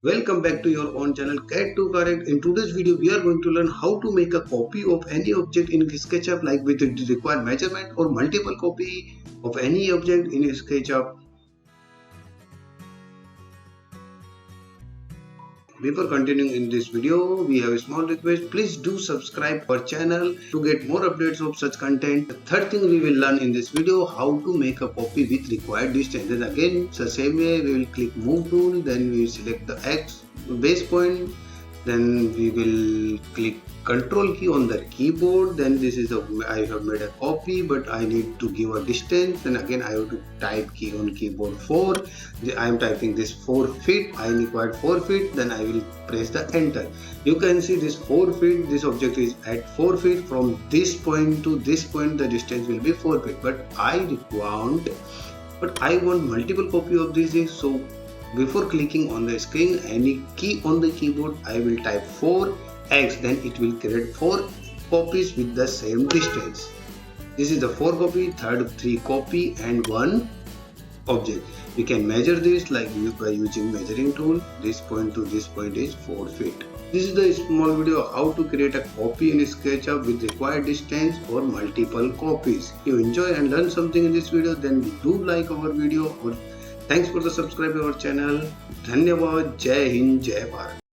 Welcome back to your own channel Cat to Correct. In today's video, we are going to learn how to make a copy of any object in Sketchup, like with the required measurement or multiple copy of any object in Sketchup. Before continuing in this video, we have a small request. Please do subscribe our channel to get more updates of such content. The third thing we will learn in this video, how to make a copy with required distance. Then again, it's the same way. We will click move tool, then we will select the X base point, then we will click control key on the keyboard. Then this is I have made a copy, but I need to give a distance. Then again I have to type key on keyboard 4. I am typing this 4 feet. I required 4 feet. Then I will press the enter. You can see this 4 feet. This object is at 4 feet. From this point to this point, the distance will be 4 feet. But I want multiple copy of this. So before clicking on the screen, any key on the keyboard, I will type 4x, then it will create 4 copies with the same distance. This is the 4 copy, third 3 copy and 1 object. We can measure this like by using measuring tool. This point to this point is 4 feet. This is the small video how to create a copy in SketchUp with required distance or multiple copies. If you enjoy and learn something in this video, then do like our video or thanks for the subscribe our channel. धन्यवाद. जय हिंद, जय भारत.